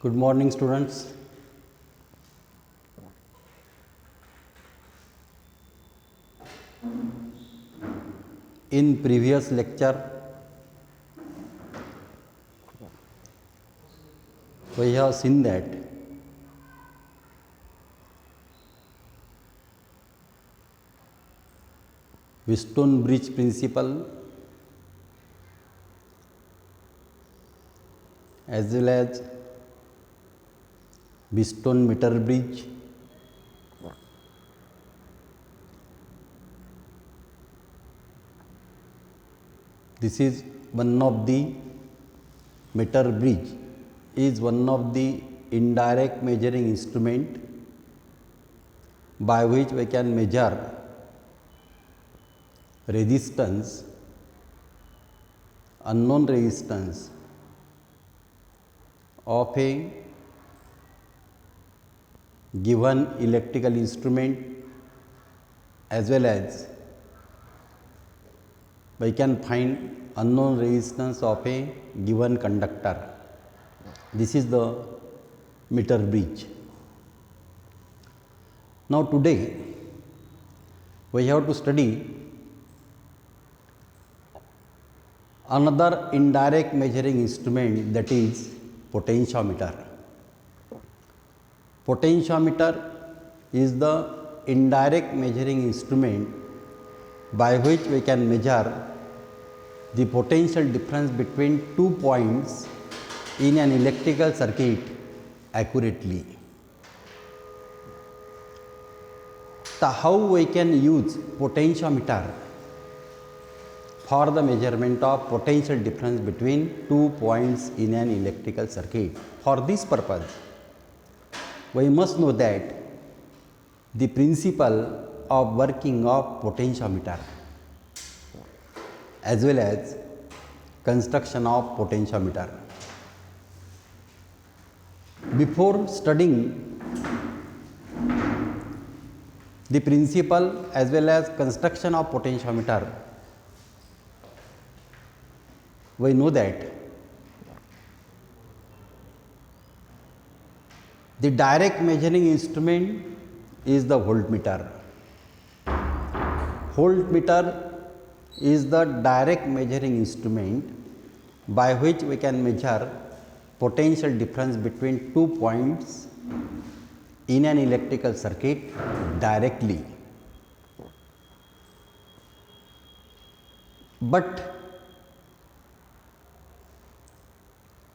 Good morning, students. In previous lecture, we have seen that Wheatstone bridge principle as well as Wheatstone meter bridge, this is one of the meter bridge is one of the indirect measuring instrument by which we can measure resistance, unknown resistance of a given electrical instrument, as well as we can find unknown resistance of a given conductor. This is the meter bridge. Now today we have to study another indirect measuring instrument, that is potentiometer. Potentiometer is the indirect measuring instrument by which we can measure the potential difference between 2 points in an electrical circuit accurately. So how we can use potentiometer for the measurement of potential difference between 2 points in an electrical circuit? For this purpose, we must know that the principle of working of potentiometer as well as construction of potentiometer. Before studying the principle as well as construction of potentiometer, we know that the direct measuring instrument is the voltmeter. Voltmeter is the direct measuring instrument by which we can measure potential difference between 2 points in an electrical circuit directly. But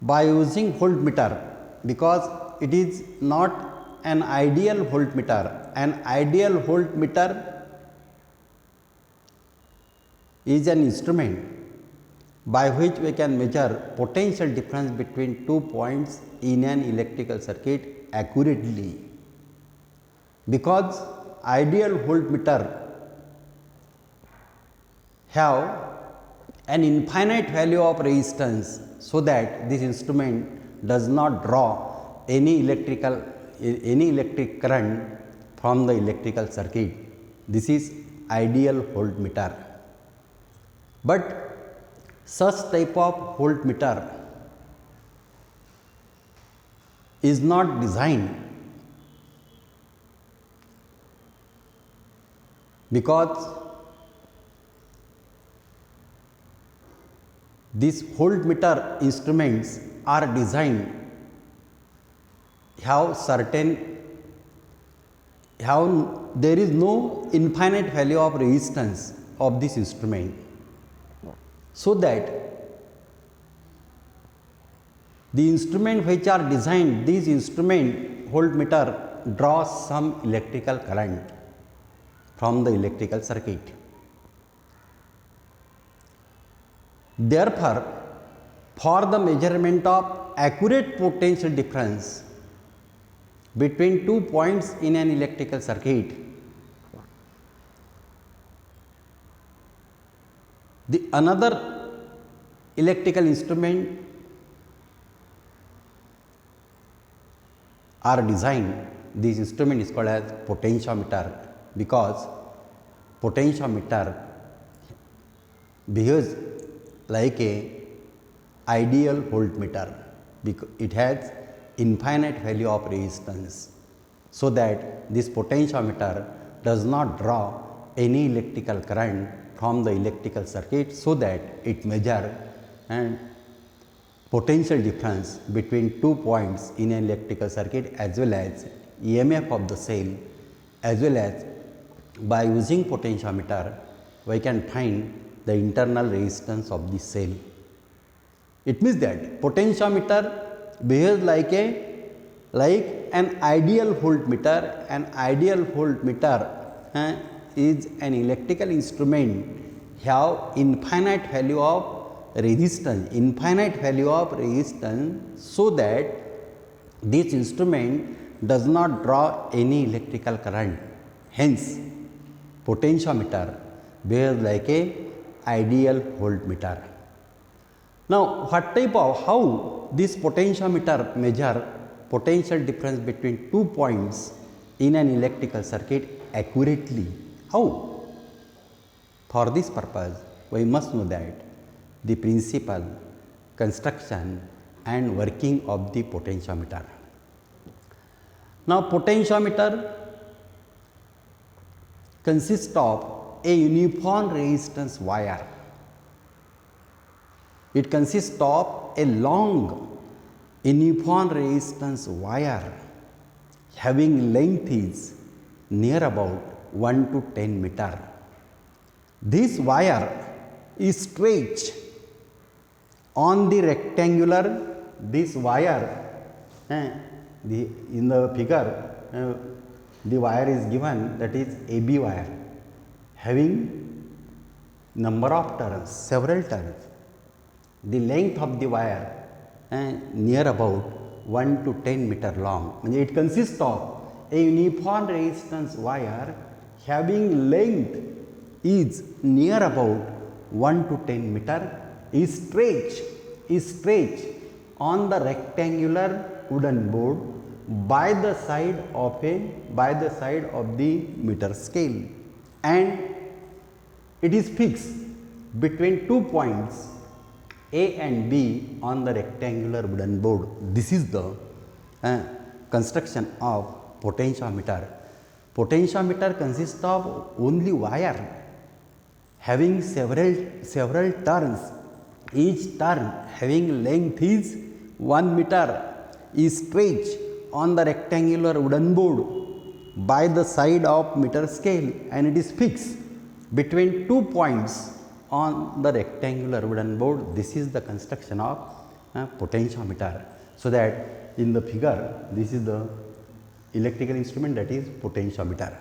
by using voltmeter, because it is not an ideal voltmeter, an ideal voltmeter is an instrument by which we can measure potential difference between 2 points in an electrical circuit accurately. Because ideal voltmeter have an infinite value of resistance, so that this instrument does not draw any electric current from the electrical circuit. This is ideal voltmeter. But such type of voltmeter is not designed, because these voltmeter instruments are designed there is no infinite value of resistance of this instrument, so that the instrument which are designed, these instrument voltmeter draws some electrical current from the electrical circuit. Therefore, for the measurement of accurate potential difference between 2 points in an electrical circuit, the another electrical instrument are designed. This instrument is called as potentiometer, because potentiometer behaves like a ideal voltmeter, because it has infinite value of resistance, so that this potentiometer does not draw any electrical current from the electrical circuit, so that it measure and potential difference between 2 points in an electrical circuit, as well as EMF of the cell, as well as by using potentiometer we can find the internal resistance of the cell. It means that potentiometer behaves like an ideal voltmeter. An ideal voltmeter is an electrical instrument have infinite value of resistance, so that this instrument does not draw any electrical current. Hence, potentiometer behaves like a ideal voltmeter. Now, how this potentiometer measure potential difference between 2 points in an electrical circuit accurately? How? For this purpose, we must know that the principle, construction and working of the potentiometer. Now, potentiometer consists of a uniform resistance wire. It consists of a long uniform resistance wire having length is near about 1 to 10 meter. This wire is stretched on the rectangular, this wire in the figure the wire is given, that is AB wire, having number of turns, several turns. The length of the wire near about 1 to 10 meter long. It consists of a uniform resistance wire having length is near about 1 to 10 meter, is stretched on the rectangular wooden board by the side of the meter scale, and it is fixed between 2 points A and B on the rectangular wooden board. This is the construction of potentiometer. Potentiometer consists of only wire having several turns. Each turn having length is 1 meter, is stretched on the rectangular wooden board by the side of meter scale, and it is fixed between 2 points on the rectangular wooden board. This is the construction of potentiometer. So that in the figure, this is the electrical instrument, that is potentiometer.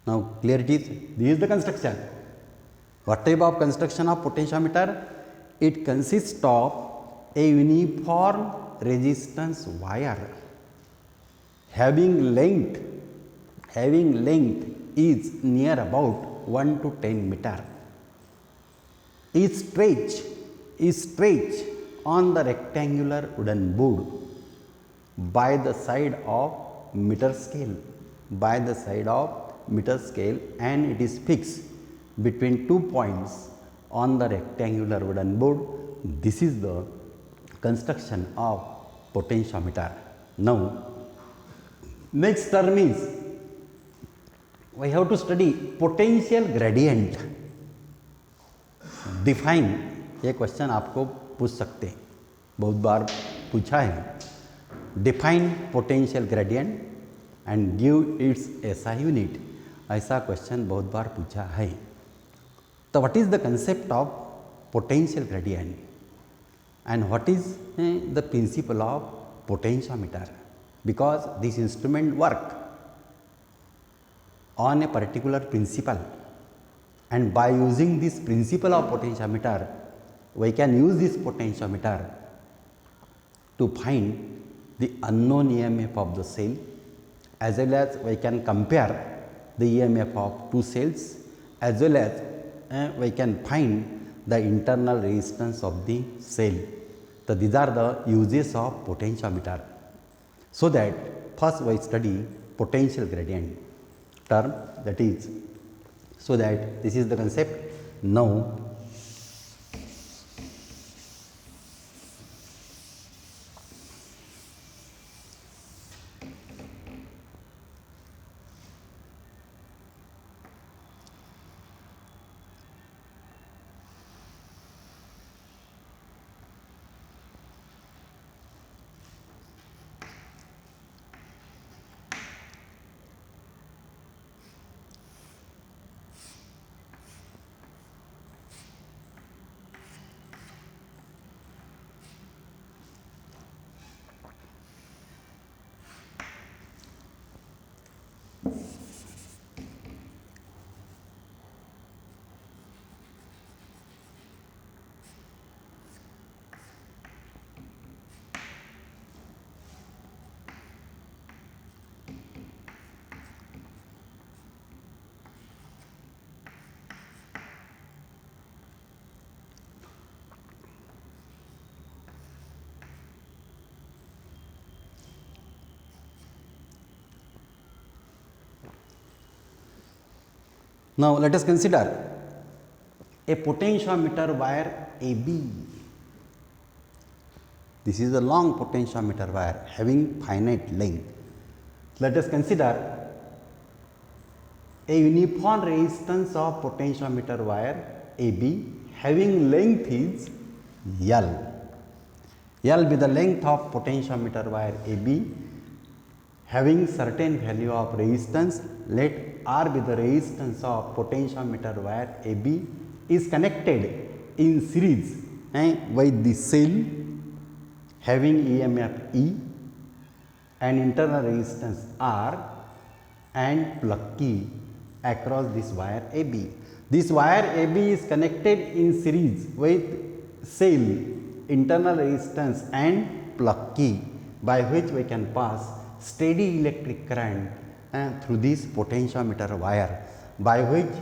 Now, clear it is? This is the construction. What type of construction of potentiometer? It consists of a uniform resistance wire having length is near about 1 to 10 meter, is stretched on the rectangular wooden board by the side of meter scale, and it is fixed between 2 points on the rectangular wooden board. This is the construction of potentiometer. Now, next term is we have to study potential gradient. Define, ये question आपको पूछ सकते हैं, बहुत बार पूछा है. Define potential gradient and give its SI unit, ऐसा question बहुत बार पूछा है. तो what is the concept of potential gradient and what is the principle of potentiometer, because this instrument work on a particular principle, and by using this principle of potentiometer we can use this potentiometer to find the unknown EMF of the cell, as well as we can compare the EMF of two cells, as well as we can find the internal resistance of the cell. So these are the uses of potentiometer. So that first we study potential gradient term, that is, so that this is the concept. Now, Now let us consider a potentiometer wire AB. This is a long potentiometer wire having finite length. Let us consider a uniform resistance of potentiometer wire AB having length is L. L be the length of potentiometer wire AB having certain value of resistance. Let R be the resistance of potentiometer wire AB is connected in series with the cell having EMF E and internal resistance R and plug key across this wire AB. This wire AB is connected in series with cell, internal resistance and plug key by which we can pass steady electric current through this potentiometer wire, by which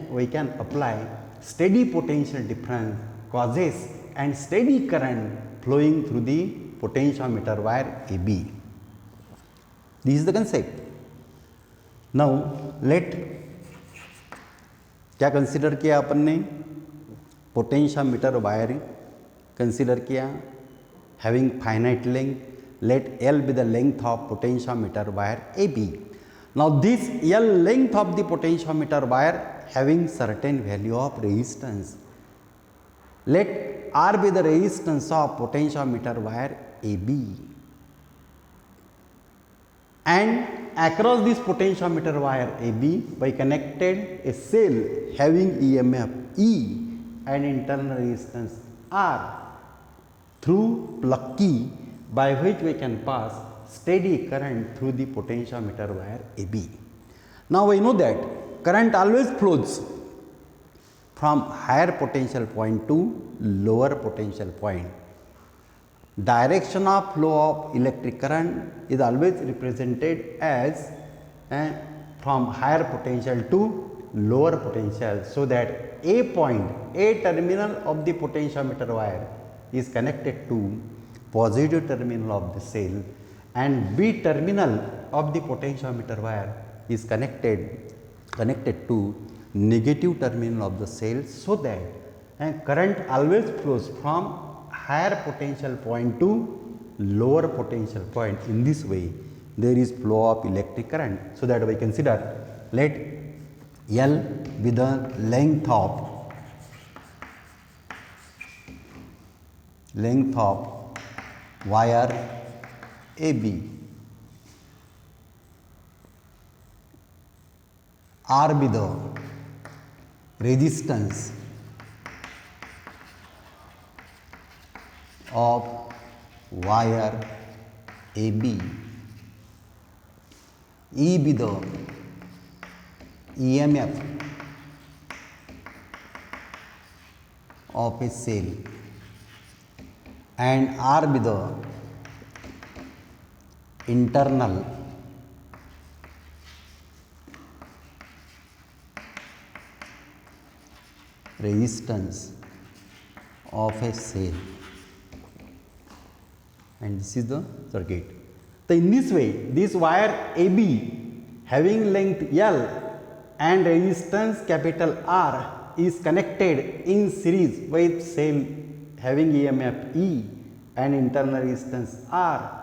we can apply steady potential difference causes and steady current flowing through the potentiometer wire AB. This is the concept. Now let क्या consider किया अपन ने, potentiometer wire consider किया having finite length. Let L be the length of potentiometer wire AB. Now this L length of the potentiometer wire having certain value of resistance. Let R be the resistance of potentiometer wire AB. And across this potentiometer wire AB we connected a cell having EMF E and internal resistance R through plug key by which we can pass steady current through the potentiometer wire AB. Now we know that current always flows from higher potential point to lower potential point. Direction of flow of electric current is always represented as from higher potential to lower potential, so that A point, A terminal of the potentiometer wire is connected to positive terminal of the cell and B terminal of the potentiometer wire is connected to negative terminal of the cell, so that current always flows from higher potential point to lower potential point. In this way there is flow of electric current, so that we consider let L be the length of wire AB, R be the resistance of wire AB, E be the EMF of a cell and R be the internal resistance of a cell, and this is the circuit. So in this way this wire AB having length L and resistance capital R is connected in series with cell having EMF E and internal resistance R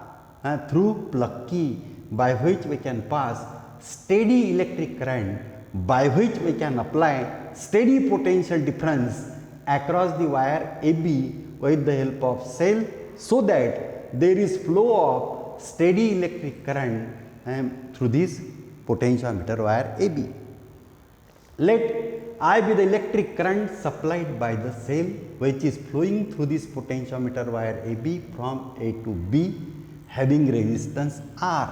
through plug key by which we can pass steady electric current, by which we can apply steady potential difference across the wire AB with the help of cell, so that there is flow of steady electric current through this potentiometer wire AB. Let I be the electric current supplied by the cell which is flowing through this potentiometer wire AB from A to B having resistance R,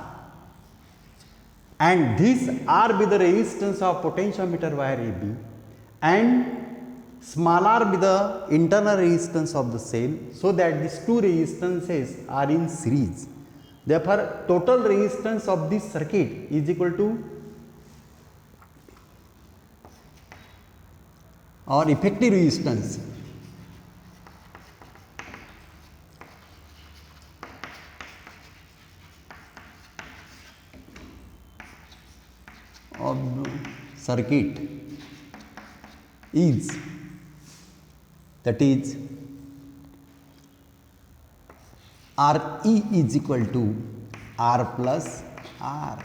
and this R be the resistance of potentiometer wire AB and small r be the internal resistance of the cell, so that these two resistances are in series. Therefore, total resistance of this circuit is equal to, or effective resistance of the circuit is, that is Re is equal to R plus R,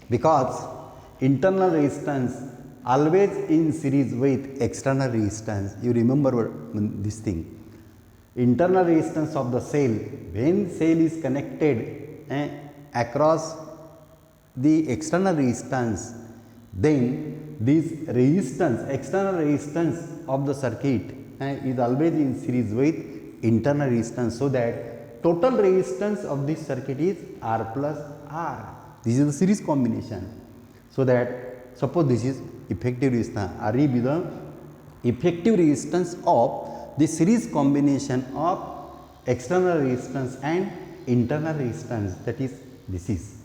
because internal resistance always in series with external resistance. You remember this thing. Internal resistance of the cell, when cell is connected across the external resistance, then this resistance, external resistance of the circuit is always in series with internal resistance, so that total resistance of this circuit is R plus R. This is the series combination. So that suppose this is effective resistance, Re be the effective resistance of the series combination of external resistance and internal resistance, that is this is.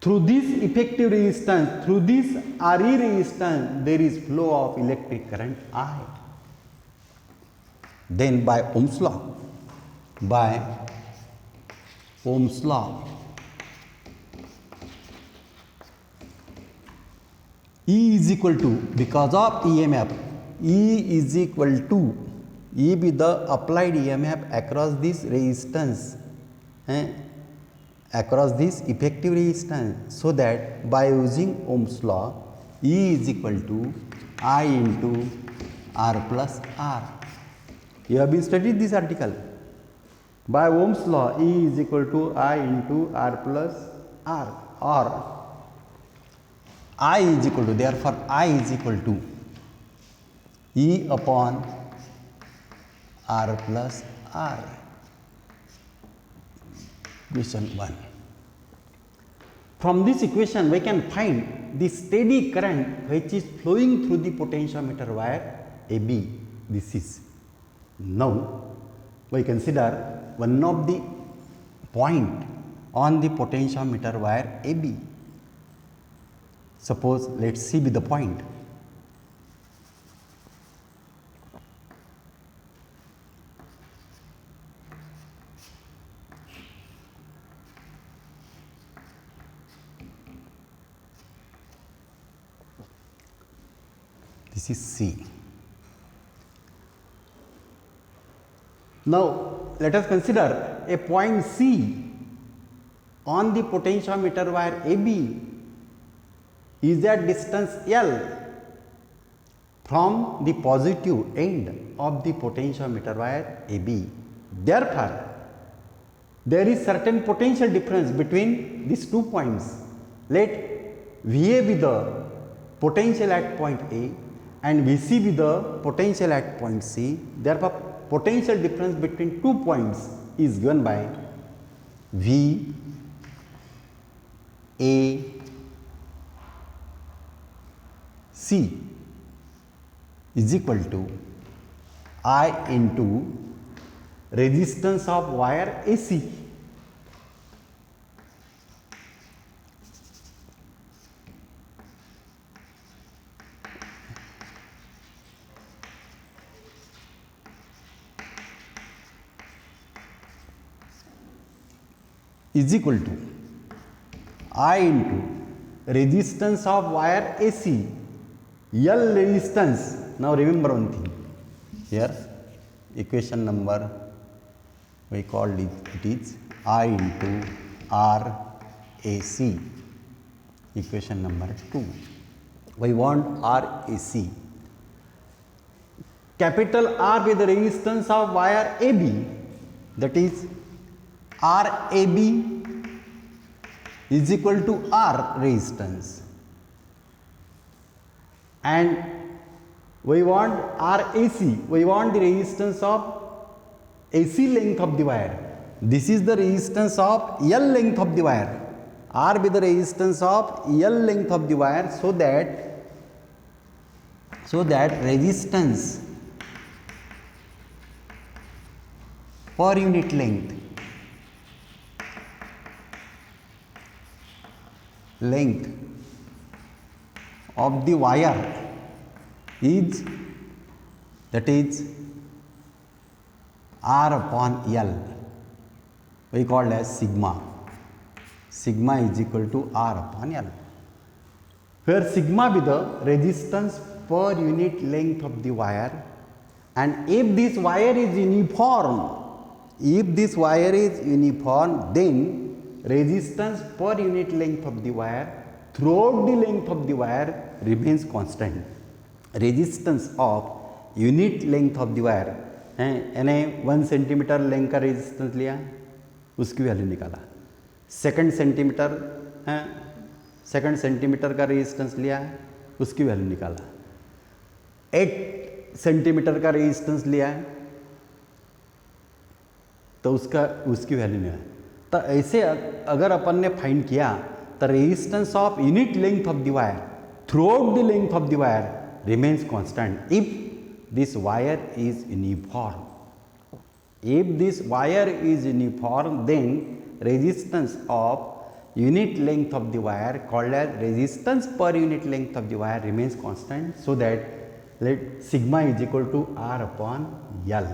Through this effective resistance, through this Re resistance, there is flow of electric current I. Then by Ohm's law, E is equal to, because of EMF, E is equal to, E be the applied EMF across this resistance, across this effective resistance. So that by using Ohm's law, E is equal to I into R plus R. You have been studied this article. By Ohm's law, E is equal to I into R plus R, or I is equal to, therefore I is equal to E upon R plus R. Equation 1. From this equation we can find the steady current which is flowing through the potentiometer wire AB. This is. Now we consider one of the point on the potentiometer wire AB. Suppose let us see with the point. This is C. Now let us consider a point C on the potentiometer wire AB is at distance L from the positive end of the potentiometer wire AB. Therefore, there is certain potential difference between these 2 points. Let VA be the potential at point A and VC be the potential at point C. Therefore, potential difference between 2 points is given by V A C is equal to I into resistance of wire AC. Is equal to I into resistance of wire AC, L resistance. Now remember one thing here, equation number we called it is I into R AC, equation number 2. We want R AC. Capital R be the resistance of wire AB, that is RAB is equal to R resistance, and we want RAC, we want the resistance of AC length of the wire. This is the resistance of L length of the wire. R be the resistance of L length of the wire, so that resistance per unit length of the wire is, that is R upon L, we call as sigma. Sigma is equal to R upon L, where sigma be the resistance per unit length of the wire, and if this wire is uniform, then resistance per unit length of the wire throughout the length of the wire remains constant. Resistance of unit length of the wire है, यानी 1 centimetre length का resistance लिया, उसकी value निकाला। Second centimetre है, second centimetre का resistance लिया, उसकी वैल्यू निकाला। 8 सेंटीमीटर का रेजिस्टेंस लिया है, तो उसकी वैल्यू निकाला। तो ऐसे अगर अपन ने फाइंड किया तो resistance of unit length of the wire through out the length of the wire remains constant if this wire is uniform. If this wire is uniform, then resistance of unit length of the wire called as resistance per unit length of the wire remains constant, so that let sigma is equal to R upon L.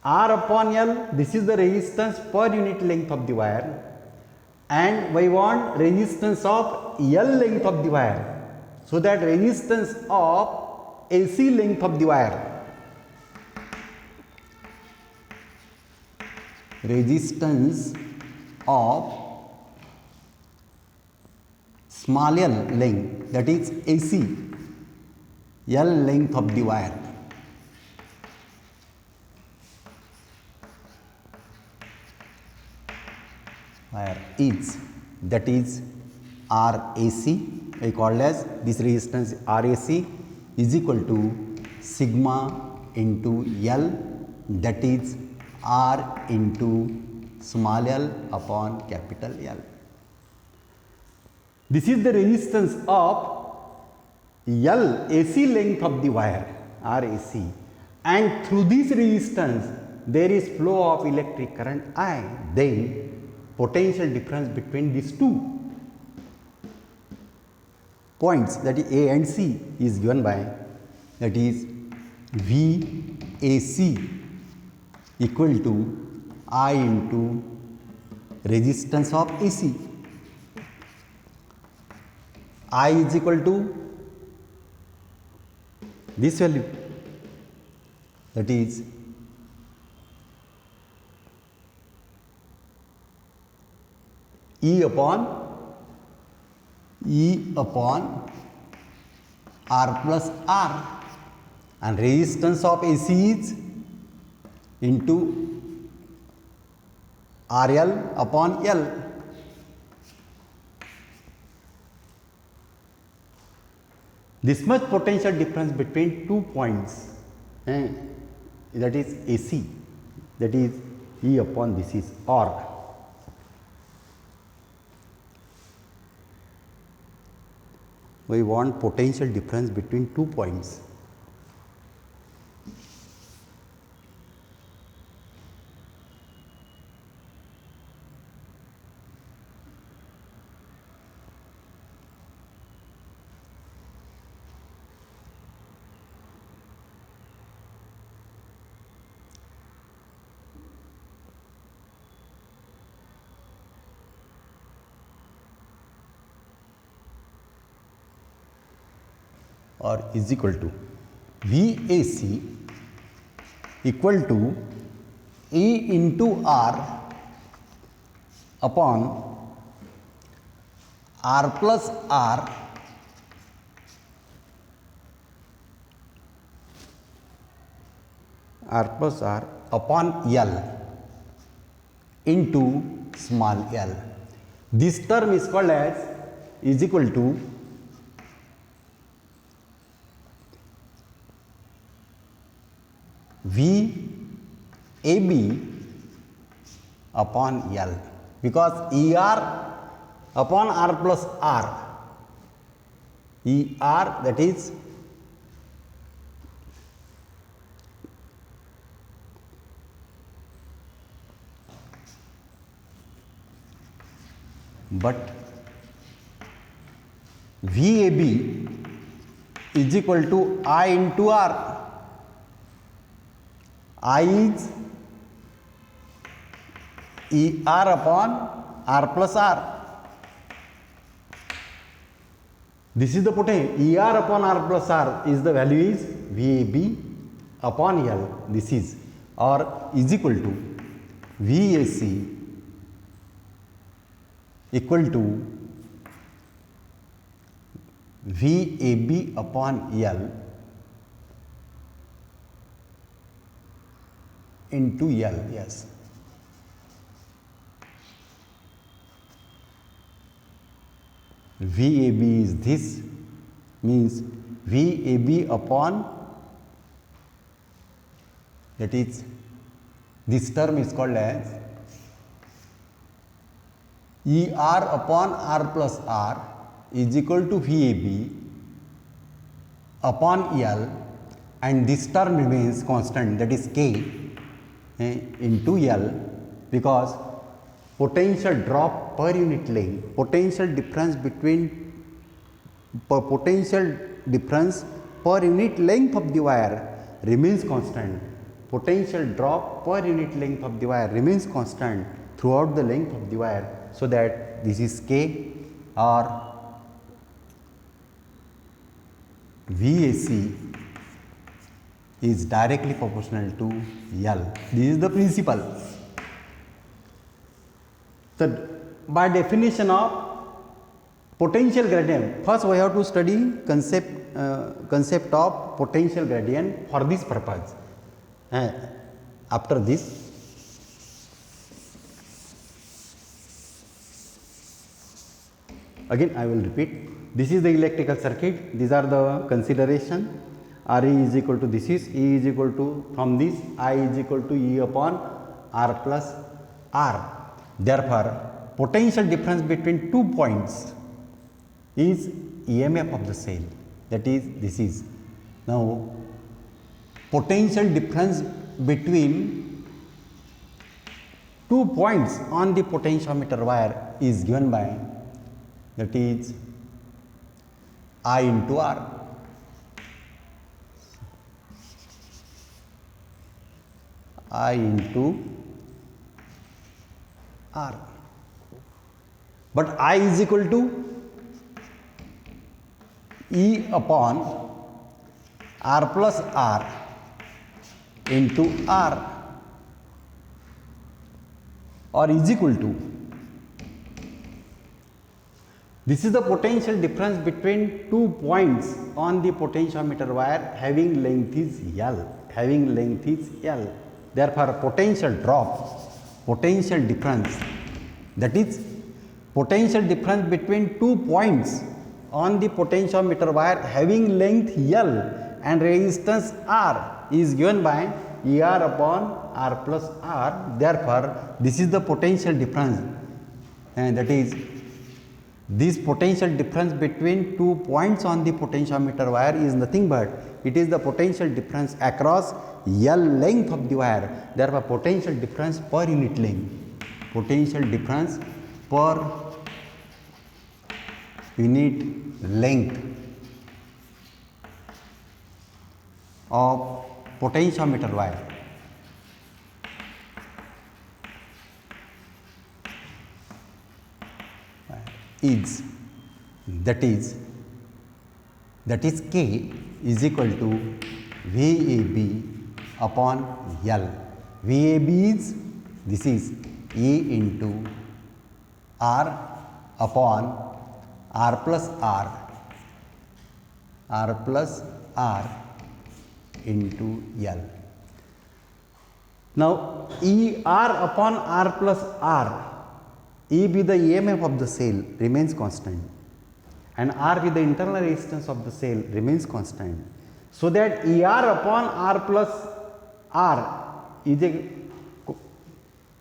R upon L, this is the resistance per unit length of the wire, and we want resistance of L length of the wire, so that resistance of AC length of the wire, resistance of small l length, that is AC L length of the wire, is, that is RAC, I call as this resistance RAC is equal to sigma into L, that is R into small l upon capital L. This is the resistance of L AC length of the wire, RAC, and through this resistance there is flow of electric current I. Then potential difference between these two points, that is A and C, is given by, that is VAC equal to I into resistance of AC. I is equal to this value, that is E upon R plus R, and resistance of AC is into RL upon L. This much potential difference between two points, that is AC, that is E upon this is R. We want potential difference between two points. Or is equal to VAC equal to E into R upon R plus R upon L into small l. This term is called as is equal to VAB upon L, because ER upon R plus R, ER, that is but VAB is equal to I into R. I is ER upon R plus R. This is the potential. ER upon R plus R is the value is VAB upon L. This is or is equal to VAC equal to VAB upon L into L. Yes. VAB is this, means VAB upon, that is, this term is called as ER upon R plus R is equal to VAB upon L, and this term remains constant, that is K into L, because potential drop per unit length, potential difference per unit length of the wire remains constant. Potential drop per unit length of the wire remains constant throughout the length of the wire, so that this is K or VAC is directly proportional to L. This is the principle. So, by definition of potential gradient, first we have to study concept of potential gradient for this purpose. After this, again I will repeat. This is the electrical circuit. These are the consideration. Re is equal to this is E is equal to, from this I is equal to E upon R plus R. Therefore, potential difference between 2 points is EMF of the cell, that is this is. Now, potential difference between 2 points on the potentiometer wire is given by, that is I into R. I into R, but I is equal to E upon R plus R into R, or is equal to, this is the potential difference between 2 points on the potentiometer wire having length is L, Therefore, potential drop, potential difference, that is potential difference between 2 points on the potentiometer wire having length L and resistance R is given by ER upon R plus R. Therefore, this is the potential difference, and that is this potential difference between 2 points on the potentiometer wire is nothing but it is the potential difference across L length of the wire. Therefore, potential difference per unit length, potential difference per unit length of potentiometer wire is, that is K is equal to VAB upon L. VAB is, this is E into R upon R plus R into L. Now, ER upon R plus R, E be the EMF of the cell remains constant and R be the internal resistance of the cell remains constant. So that ER upon R plus R is a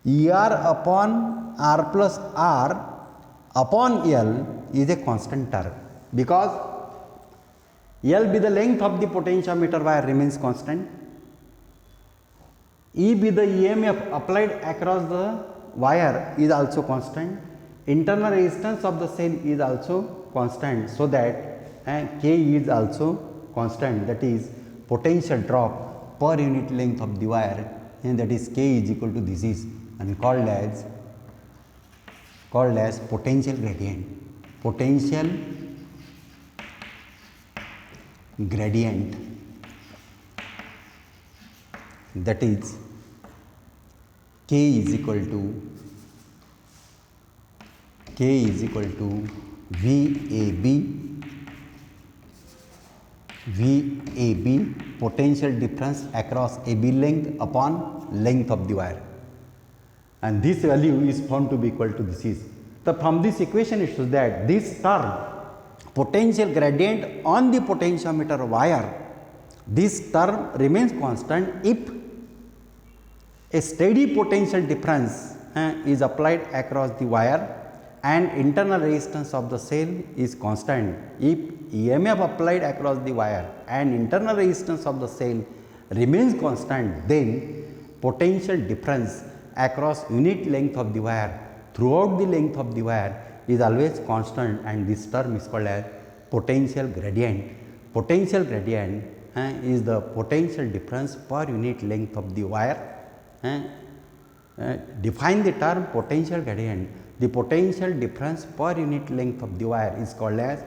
ER upon R plus R upon L is a constant term, because L be the length of the potentiometer wire remains constant, E be the EMF applied across the wire is also constant, internal resistance of the cell is also constant, so that K is also constant, that is potential drop per unit length of the wire, and that is K is equal to this is, and called as potential gradient. Potential gradient, that is K is equal to VAB potential difference across AB length upon length of the wire, and this value is found to be equal to this is. So, from this equation it shows that this term potential gradient on the potentiometer wire, this term remains constant if a steady potential difference is applied across the wire and internal resistance of the cell is constant. If EMF applied across the wire and internal resistance of the cell remains constant, then potential difference across unit length of the wire throughout the length of the wire is always constant, and this term is called as potential gradient. Potential gradient is the potential difference per unit length of the wire. Define the term potential gradient. The potential difference per unit length of the wire is called as